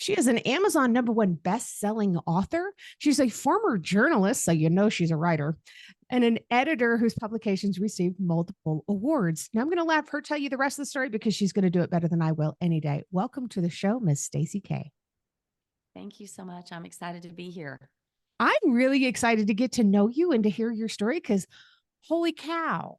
She is an Amazon #1 best-selling author. She's a former journalist, so you know she's a writer, and an editor whose publications received multiple awards. Now I'm going to let her tell you the rest of the story because she's going to do it better than I will any day. Welcome to the show, Miss Stacy Kaye. Thank you so much. I'm excited to be here. I'm really excited to get to know you and to hear your story because holy cow.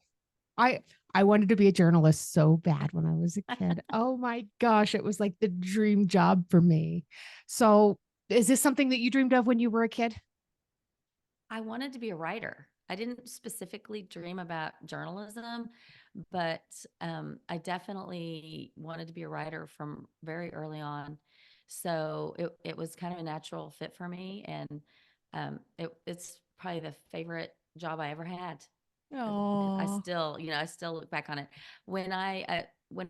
I I wanted to be a journalist so bad when I was a kid. Oh my gosh, it was like the dream job for me. So, is this something that you dreamed of when you were a kid? I wanted to be a writer. I didn't specifically dream about journalism, but I definitely wanted to be a writer from very early on. So it was kind of a natural fit for me, and it's probably the favorite job I ever had as a kid. I Oh. still, I still look back on it. When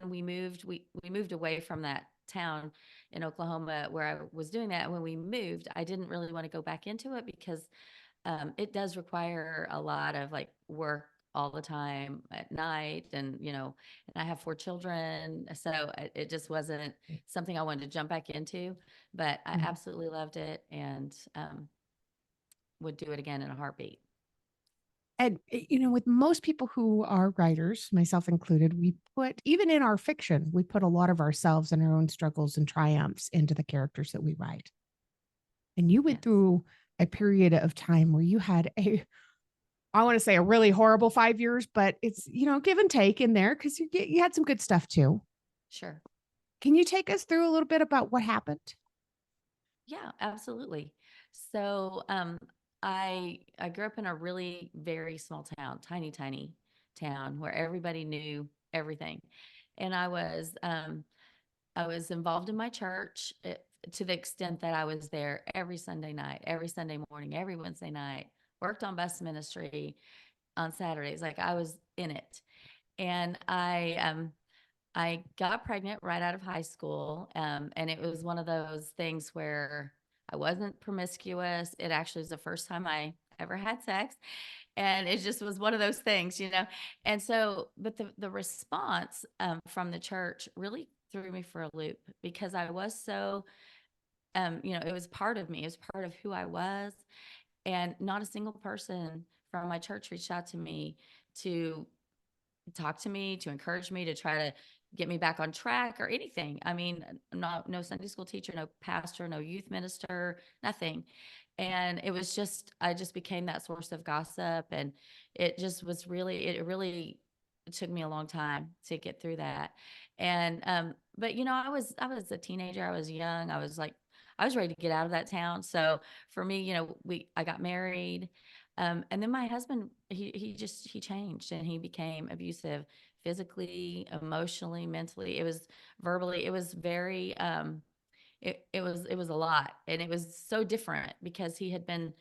we moved away from that town in Oklahoma where I was doing that. When we moved, I didn't really want to go back into it because it does require a lot of like work all the time at night, and I have 4 children, so it just wasn't something I wanted to jump back into. But I Mm. absolutely loved it, and would do it again in a heartbeat. And with most people who are writers, myself included, we put even in our fiction, we put a lot of ourselves and our own struggles and triumphs into the characters that we write. And you went Yes, through a period of time where you had I want to say a really horrible 5 years, but it's, give and take in there because you had some good stuff too. sure. Can you take us through a little bit about what happened? Yeah, absolutely. So, I grew up in a really very small town, tiny, tiny town where everybody knew everything, and I was involved in my church to the extent that I was there every Sunday night, every Sunday morning, every Wednesday night. Worked on bus ministry on Saturdays, like I was in it, and I got pregnant right out of high school. And it was one of those things where I wasn't promiscuous. It actually was the first time I ever had sex. And it just was one of those things. And so, but the response from the church really threw me for a loop because I was so, it was part of me, it was part of who I was. And not a single person from my church reached out to me to talk to me, to encourage me, to try to get me back on track or anything. I mean, no Sunday school teacher, no pastor, no youth minister, nothing. And it was just, I just became that source of gossip. And it really took me a long time to get through that. And, but I was a teenager. I was young. I was ready to get out of that town. So for me, I got married. And then my husband, he changed and he became abusive physically, emotionally, mentally. It was verbally. It was very, it was a lot. And it was so different because he had been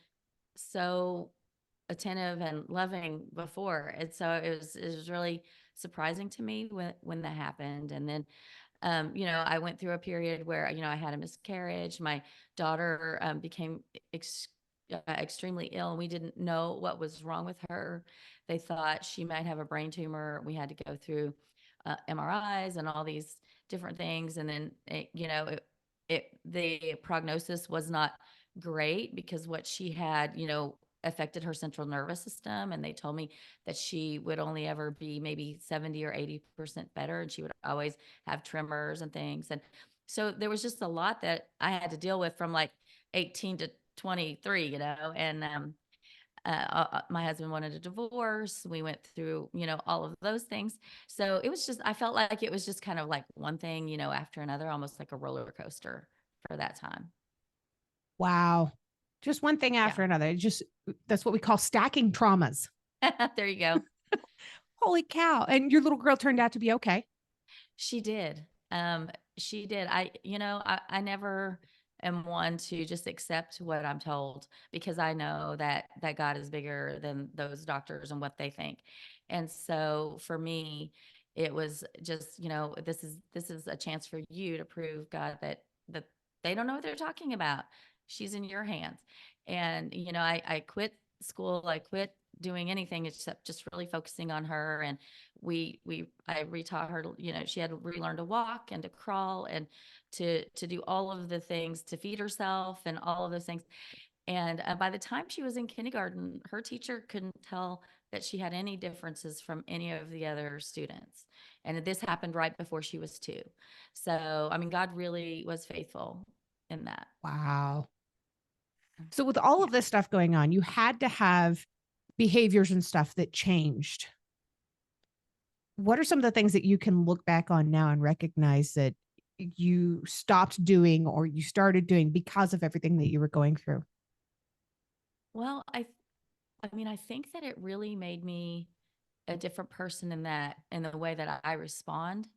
so attentive and loving before. And so it was really surprising to me when that happened. And then, I went through a period where, I had a miscarriage. My daughter became extremely ill, and we didn't know what was wrong with her. They thought she might have a brain tumor. We had to go through MRIs and all these different things. And then, the prognosis was not great because what she had, affected her central nervous system. And they told me that she would only ever be maybe 70 or 80% better. And she would always have tremors and things. And so there was just a lot that I had to deal with from like 18 to 23, and my husband wanted a divorce. We went through, all of those things. So it was just, I felt like it was just kind of like one thing, after another, almost like a roller coaster for that time. Wow. Just one thing Yeah. after another. Just that's what we call stacking traumas. There you go. Holy cow. And your little girl turned out to be okay. She did. She did. I never am one to just accept what I'm told because I know that God is bigger than those doctors and what they think. And so for me, it was just, this is a chance for you to prove God that they don't know what they're talking about. She's in your hands. And I quit school. I quit doing anything except just really focusing on her. And I retaught her, she had to relearn to walk and to crawl and to do all of the things, to feed herself and all of those things. And by the time she was in kindergarten, her teacher couldn't tell that she had any differences from any of the other students. And this happened right before she was 2. So, I mean, God really was faithful in that. Wow. So with all Yeah. of this stuff going on, you had to have behaviors and stuff that changed. What are some of the things that you can look back on now and recognize that you stopped doing or you started doing because of everything that you were going through? Well, I mean, I think that it really made me a different person in the way that I respond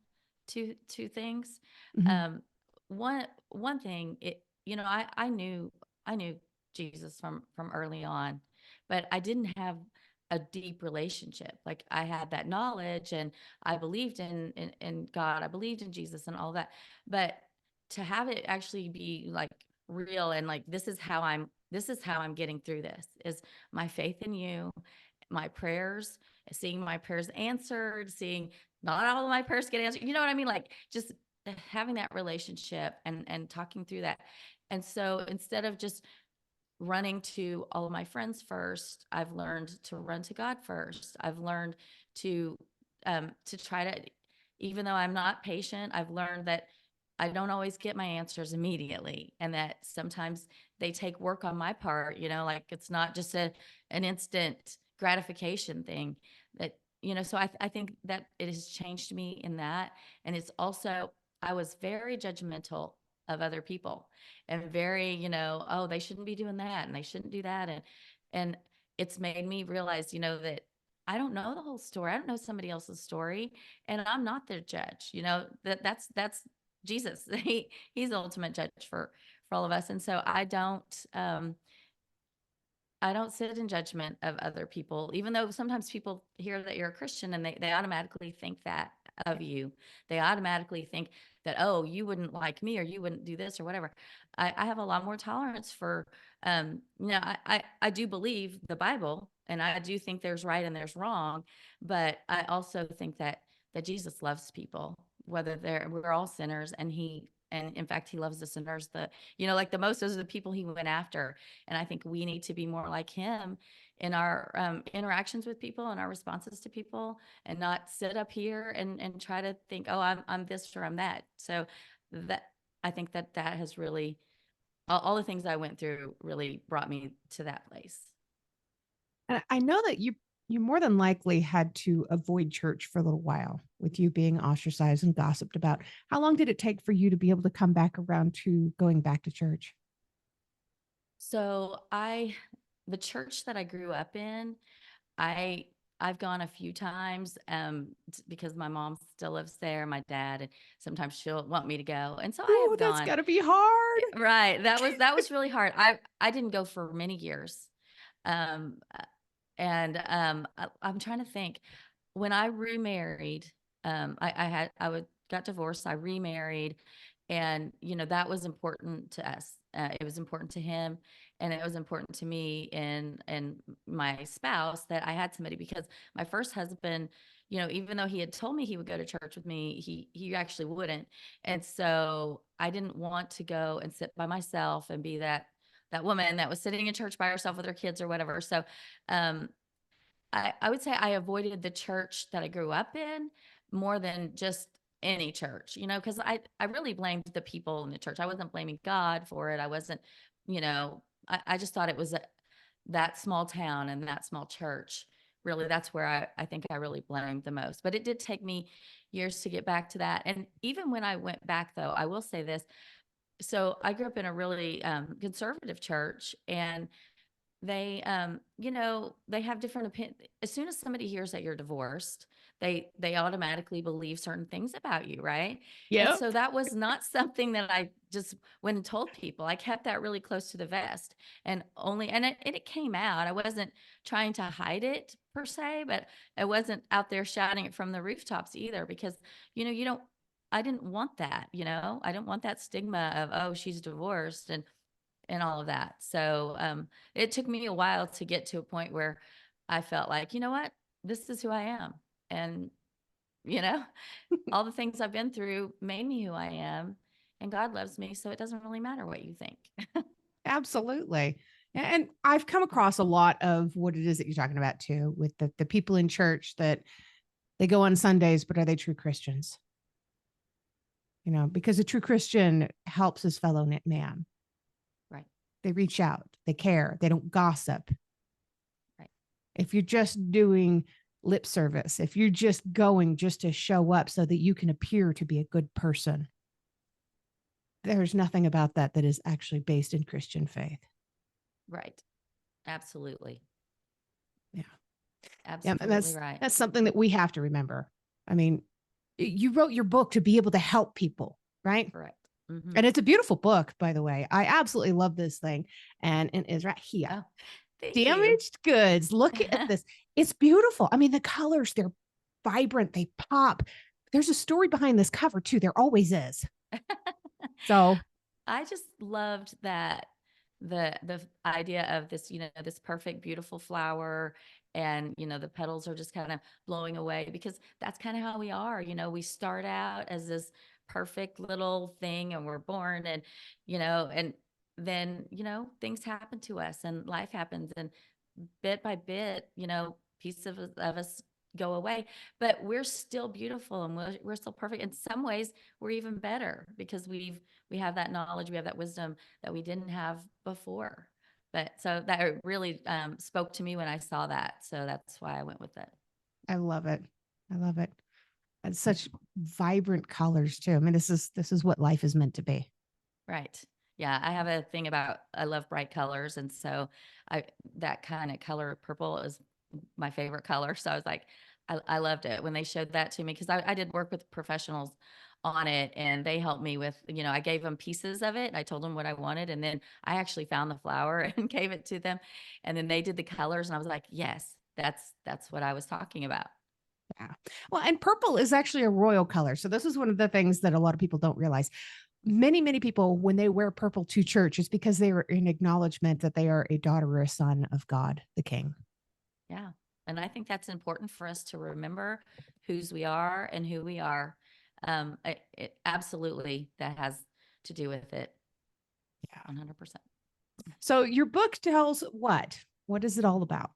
to things. Mhm. Um, one thing, I knew Jesus from early on, but I didn't have a deep relationship. Like, I had that knowledge, and I believed in God, I believed in Jesus and all that, but to have it actually be like real and like, this is how I'm getting through this, is my faith in you, my prayers, seeing my prayers answered, seeing not all of my prayers get answered. You know what I mean? Like, just having that relationship and talking through that. And so instead of just running to all of my friends first, I've learned to run to God first. I've learned to try to, even though I'm not patient, I've learned that I don't always get my answers immediately, and that sometimes they take work on my part, like, it's not just an instant gratification thing. That, so I think that it has changed me in that. And it's also, I was very judgmental of other people, and very, oh, they shouldn't be doing that and they shouldn't do that. And it's made me realize, that I don't know the whole story. I don't know somebody else's story, and I'm not their judge. That's Jesus. He's the ultimate judge for all of us. And so I don't sit in judgment of other people, even though sometimes people hear that you're a Christian and they automatically think that of you. They automatically think that, oh, you wouldn't like me, or you wouldn't do this or whatever. I have a lot more tolerance for, I do believe the Bible, and I do think there's right and there's wrong, but I also think that Jesus loves people, whether we're all sinners, and in fact, he loves the sinners, like the most, those are the people he went after. And I think we need to be more like him in our interactions with people and our responses to people, and not sit up here and try to think, oh, I'm this or I'm that. So that, I think that has really, all the things I went through really brought me to that place. And I know that you more than likely had to avoid church for a little while with you being ostracized and gossiped about. How long did it take for you to be able to come back around to going back to church? So the church that I grew up in, I I've gone a few times, because my mom still lives there, my dad, and sometimes she'll want me to go, and so I Oh, have that's gone. got to be hard. Right, that was really hard. I didn't go for many years, um, and I'm trying to think. When I remarried, I would got divorced. I remarried, and that was important to us. It was important to him, and it was important to me and my spouse, that I had somebody, because my first husband, even though he had told me he would go to church with me, he actually wouldn't. And so I didn't want to go and sit by myself and be that woman that was sitting in church by herself with her kids or whatever. So um, I would say I avoided the church that I grew up in more than just any church, because I really blamed the people in the church. I wasn't blaming God for it. I wasn't, I just thought it was that small town and that small church. Really, that's where I think I really blamed the most. But it did take me years to get back to that. And even when I went back, though, I will say this. So I grew up in a really conservative church, and they have different opinions. As soon as somebody hears that you're divorced, they automatically believe certain things about you, right? And Yep. so that was not something that I just went and told people. I kept that really close to the vest, and it came out. I wasn't trying to hide it per se, but I wasn't out there shouting it from the rooftops either, because you don't, I didn't want that. I didn't want that stigma of, oh, she's divorced, and all of that. So it took me a while to get to a point where I felt like, you know what? This is who I am. And, you know, all the things I've been through made me who I am. And God loves me. So it doesn't really matter what you think. Absolutely. And I've come across a lot of what it is that you're talking about too, with the people in church that they go on Sundays, but are they true Christians? Because a true Christian helps his fellow man. Right. They reach out, they care, they don't gossip. Right. If you're just doing lip service, if you're just going just to show up so that you can appear to be a good person, there's nothing about that that is actually based in Christian faith. Right. Absolutely. Yeah. Yeah. And Absolutely right. that's something that we have to remember. I mean, you wrote your book to be able to help people, right? Correct. Mm-hmm. And it's a beautiful book, by the way. I absolutely love this thing. And it is right here. Oh, thank you. Damaged goods. Look at this. It's beautiful. I mean, the colors, they're vibrant, they pop. There's a story behind this cover, too. There always is. So I just loved that the idea of this, this perfect, beautiful flower, and the petals are just kind of blowing away, because that's kind of how we are. We start out as this perfect little thing, and we're born, and then things happen to us, and life happens, and bit by bit, pieces of us go away, but we're still beautiful, and we're still perfect. In some ways, we're even better because we have that knowledge, we have that wisdom that we didn't have before. But so that really spoke to me when I saw that. So that's why I went with it. I love it. I love it. And such vibrant colors, too. I mean, this is what life is meant to be. Right. Yeah, I have a thing about, I love bright colors, and so I that kind of color, purple, is my favorite color. So I was like, I loved it when they showed that to me, because I did work with professionals on it, and they helped me with, I gave them pieces of it. I told them what I wanted, and then I actually found the flower and gave it to them, and then they did the colors, and I was like, yes, that's what I was talking about. Yeah. Well, and purple is actually a royal color. So this is one of the things that a lot of people don't realize. Many people, when they wear purple to church, it's because they are in acknowledgement that they are a daughter or a son of God, the King. Yeah. And I think that's important for us to remember whose we are and who we are. Absolutely, that has to do with it. Yeah. 100%. So your book tells what? What is it all about?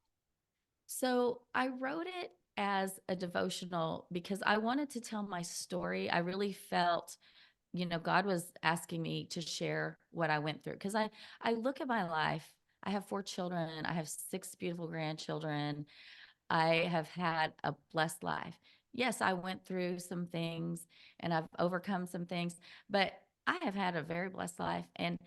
So I wrote it as a devotional because I wanted to tell my story. I really felt, God was asking me to share what I went through, because I look at my life. I have 4 children. I have 6 beautiful grandchildren. I have had a blessed life. Yes, I went through some things and I've overcome some things, but I have had a very blessed life. And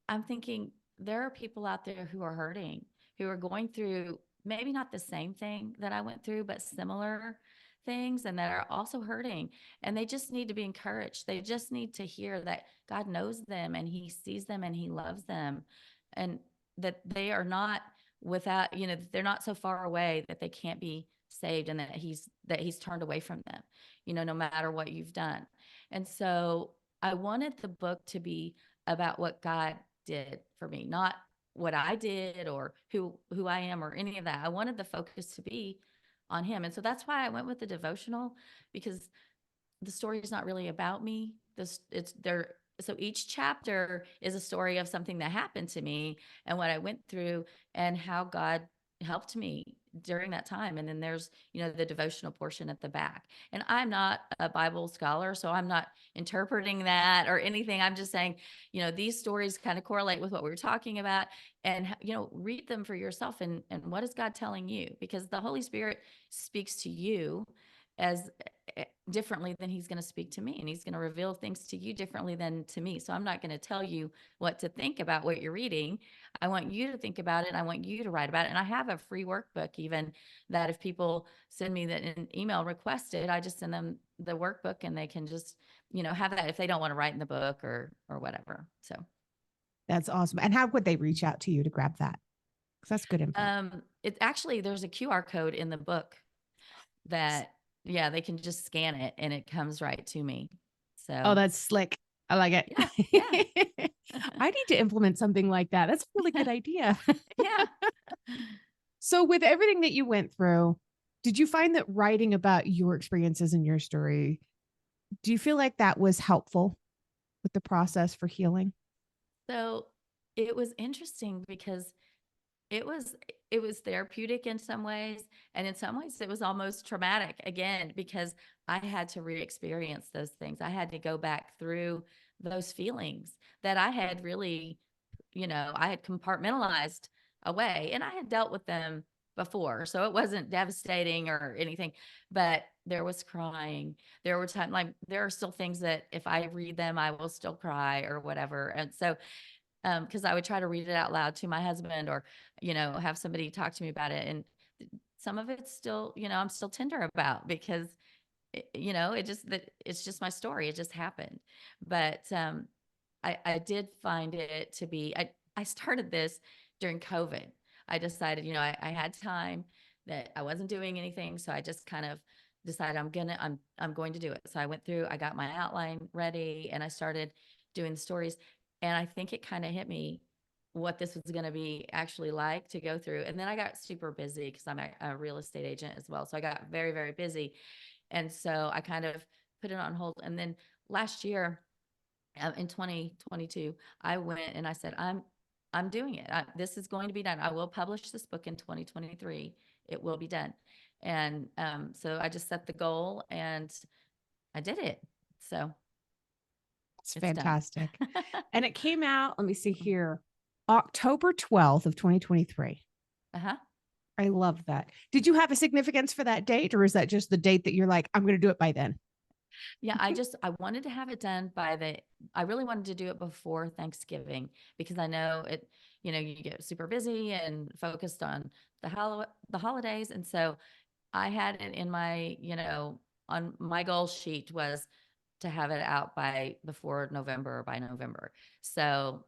I'm thinking there are people out there who are hurting, who are going through maybe not the same thing that I went through, but similar things, and that are also hurting. And they just need to be encouraged. They just need to hear that God knows them, and He sees them, and He loves them, and that they are not without, they're not so far away that they can't be saved, and that He's turned away from them, no matter what you've done. And so I wanted the book to be about what God did for me, not what I did or who I am or any of that. I wanted the focus to be on Him. And so that's why I went with the devotional, because the story is not really about me. This it's there. So each chapter is a story of something that happened to me and what I went through and how God helped me during that time. And then there's, the devotional portion at the back. And I'm not a Bible scholar, so I'm not interpreting that or anything. I'm just saying, these stories kind of correlate with what we were talking about, and, read them for yourself. And what is God telling you? Because the Holy Spirit speaks to you as differently than He's going to speak to me, and He's going to reveal things to you differently than to me. So I'm not going to tell you what to think about what you're reading. I want you to think about it. I want you to write about it. And I have a free workbook, even, that if people send me that an email requested, I just send them the workbook, and they can just, have that if they don't want to write in the book or whatever. So That's awesome. And how would they reach out to you to grab that? Because that's good info. it actually, there's a QR code in the book that, yeah, they can just scan it and it comes right to me. Oh, So that's slick. I like it. yeah, yeah. I need to implement something like that. That's a really good idea. Yeah. So, with everything that you went through, did you find that writing about your experiences and your story, do you feel like that was helpful with the process for healing? So it was interesting because it was it was therapeutic in some ways, and in some ways it was almost traumatic again because I had to re-experience those things. I had to go back through those feelings that I had really, I had compartmentalized away, and I had dealt with them before. So it wasn't devastating or anything, but there was crying. There were times like there are still things that if I read them, I will still cry or whatever. And so because I would try to read it out loud to my husband or, have somebody talk to me about it. And some of it's still, I'm still tender about because, it's just my story. It just happened. But I did find it to be, I started this during COVID. I decided, I had time that I wasn't doing anything. So I just kind of decided I'm going to do it. So I went through, I got my outline ready and I started doing the stories. And I think it kind of hit me what this was going to be actually like to go through. And then I got super busy because I'm a real estate agent as well. So I got very, very busy. And so I kind of put it on hold. And then last year, in 2022, I went and I said, I'm doing it. This is going to be done. I will publish this book in 2023. It will be done. And so I just set the goal and I did it. So It's it's done. fantastic. And it came out, let me see here, October 12th of 2023. Uh-huh. I love that. Did you have a significance for that date, or is that just the date that you're like, I'm going to do it by then? Yeah, I wanted to have it done I really wanted to do it before Thanksgiving because I know you get super busy and focused on the holidays. And so I had it in my, on my goal sheet was to have it out by before November or by November. So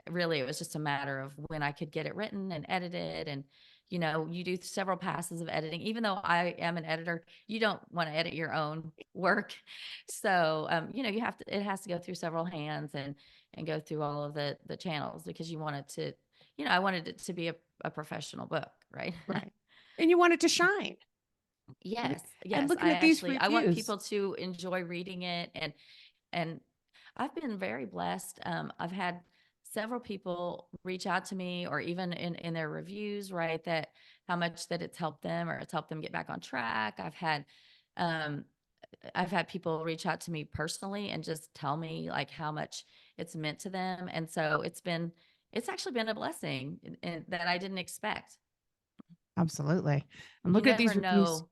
really it was just a matter of when I could get it written and edited. And you do several passes of editing. Even though I am an editor, you don't want to edit your own work. So you have to, it has to go through several hands and go through all of the channels because you want it to, I wanted it to be a professional book, right? Right. And you want it to shine. Yes, And yes. looking at these I want reviews, people to enjoy reading it, and I've been very blessed. I've had several people reach out to me, or even in their reviews, right, that how much that it's helped them or it's helped them get back on track. Um, I've had people reach out to me personally and just tell me like how much it's meant to them, and so it's actually been a blessing that I didn't expect. absolutely. I'm You looking at never these reviews. know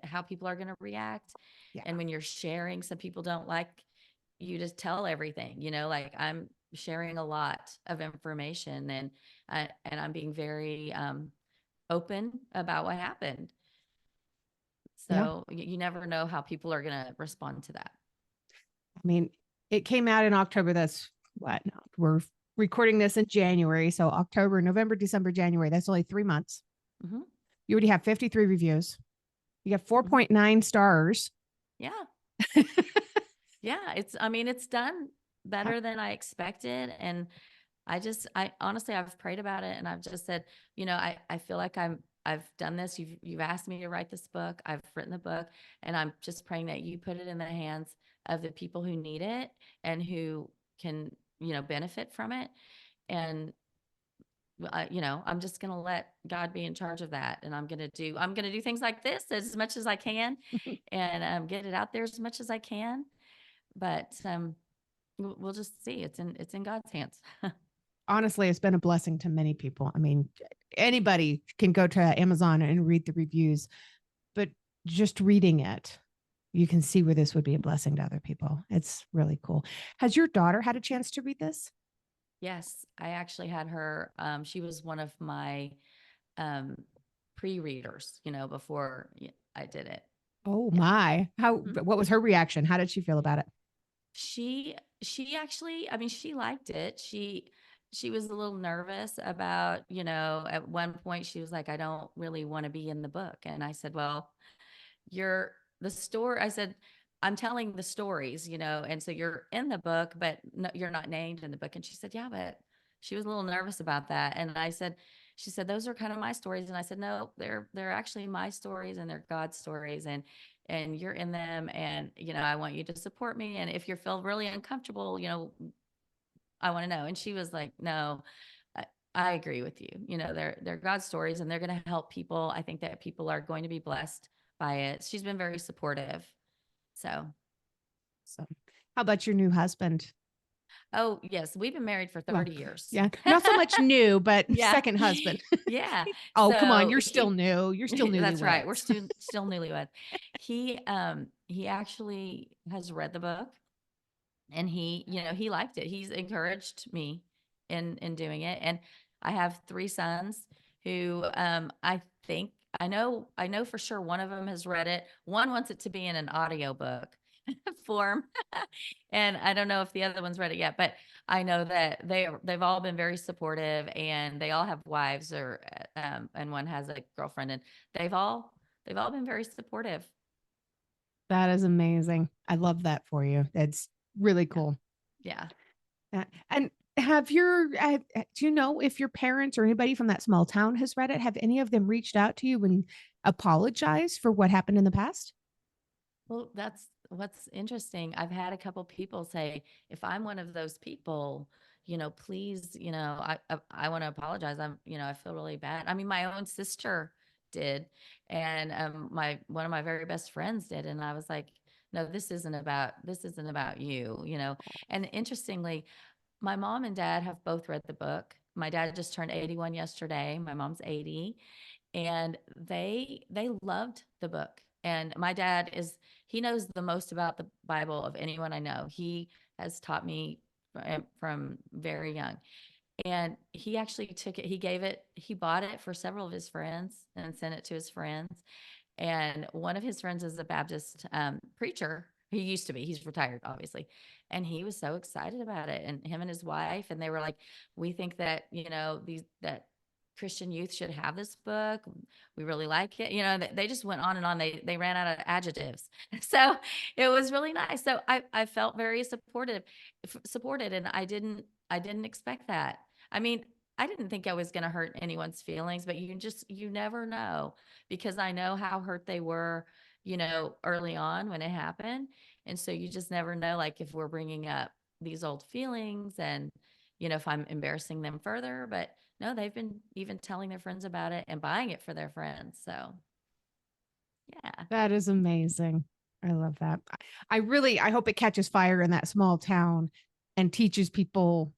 how people are gonna react. Yeah. And when you're sharing, some people don't like you to tell everything, like I'm sharing a lot of information and I'm being very open about what happened. Yeah. So you never know how people are gonna respond to that. I mean, it came out in October. That's what no, we're recording this in January. So October, November, December, January. That's only 3 months. Hmm. You already have 53 reviews. You got Hmm. 4.9 stars. Yeah. Yeah. I mean, it's done Yeah. better than I expected. And I honestly, I've prayed about it and I've just said, I feel like I've done this. You've asked me to write this book. I've written the book and I'm just praying that you put it in the hands of the people who need it and who can, benefit from it. And, I'm just going to let God be in charge of that. And I'm going to do things like this as much as I can and get it out there as much as I can. But, we'll just see. It's in God's hands. Honestly, it's been a blessing to many people. I mean, anybody can go to Amazon and read the reviews, but just reading it, you can see where this would be a blessing to other people. It's really cool. Has your daughter had a chance to read this? Yes, I actually had her. She was one of my um, pre-readers, before I did it. Oh Yeah. my. How Mhm. what was her reaction? How did she feel about it? She actually, I mean, she liked it. She was a little nervous about, at one point she was like, I don't really want to be in the book. And I said, well, you're the story. I said, I'm telling the stories, and so you're in the book, but no, you're not named in the book. And she said, yeah, but she was a little nervous about that. And I said, she said, those are kind of my stories. And I said, no, they're actually my stories, and they're God's stories. And you're in them. And, I want you to support me. And if you feel really uncomfortable, I want to know. And she was like, no, I agree with you. They're God's stories, and they're going to help people. I think that people are going to be blessed by it. She's been very supportive. So, how about your new husband? oh yes, we've been married for 30 years. Yeah, not so much new, but Yeah. second husband. Yeah. Oh, come on, So you're still new. You're still newlyweds. That's right. We're still newlyweds. He actually has read the book, and he liked it. He's encouraged me in doing it. And I have 3 sons who I know for sure one of them has read it. One wants it to be in an audiobook form. And I don't know if the other one's read it yet, but I know that they've all been very supportive, and they all have wives, and one has a girlfriend, and they've all been very supportive. That is amazing. I love that for you. That's really cool. Yeah. And do you know if your parents or anybody from that small town has read it? Have any of them reached out to you and apologized for what happened in the past? Well, that's what's interesting. I've had a couple people say, if I'm one of those people, please, I want to apologize. I feel really bad. I mean, my own sister did, and one of my very best friends did, and I was like, no, this isn't about you, And interestingly, my mom and dad have both read the book. My dad just turned 81 yesterday. My mom's 80, and they loved the book. And my dad he knows the most about the Bible of anyone I know. He has taught me from very young. And he actually took it, he bought it for several of his friends and sent it to his friends. And one of his friends is a Baptist preacher. He used to be. He's retired, obviously. And he was so excited about it. And him and his wife, and they were like, we think that, that Christian youth should have this book. We really like it. They just went on and on. They ran out of adjectives. So it was really nice. So I felt very supported. And I didn't expect that. I mean, I didn't think I was going to hurt anyone's feelings, but you never know, because I know how hurt they were, early on when it happened. And so you just never know, like, if we're bringing up these old feelings, and, if I'm embarrassing them further. But no, they've been even telling their friends about it and buying it for their friends. So, yeah. That is amazing. I love that. I hope it catches fire in that small town and teaches people,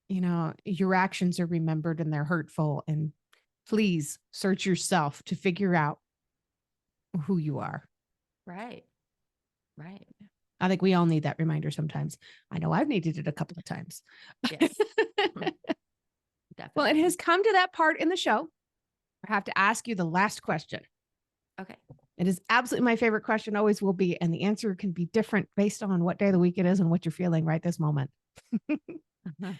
your actions are remembered and they're hurtful. And please search yourself to figure out who you are. Right. Right. I think we all need that reminder sometimes. I know I've needed it a couple of times. Yes. Well, it has come to that part in the show. I have to ask you the last question. Okay. It is absolutely my favorite question, always will be. And the answer can be different based on what day of the week it is and what you're feeling right this moment. Okay.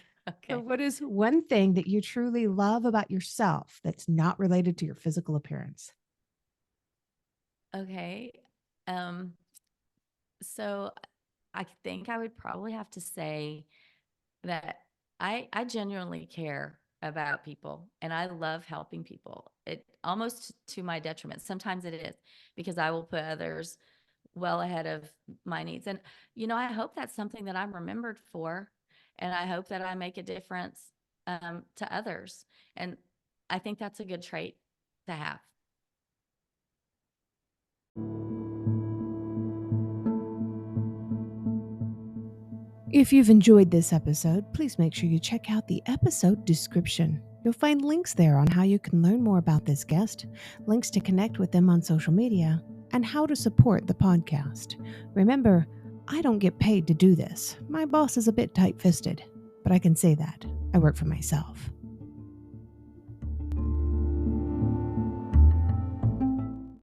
So what is one thing that you truly love about yourself that's not related to your physical appearance? Okay. So I think I would probably have to say that I genuinely care about people, and I love helping people. It almost to my detriment. Sometimes it is, because I will put others well ahead of my needs. And, I hope that's something that I'm remembered for, and I hope that I make a difference to others. And I think that's a good trait to have. If you've enjoyed this episode, please make sure you check out the episode description. You'll find links there on how you can learn more about this guest, links to connect with them on social media, and how to support the podcast. Remember, I don't get paid to do this. My boss is a bit tight-fisted, but I can say that. I work for myself.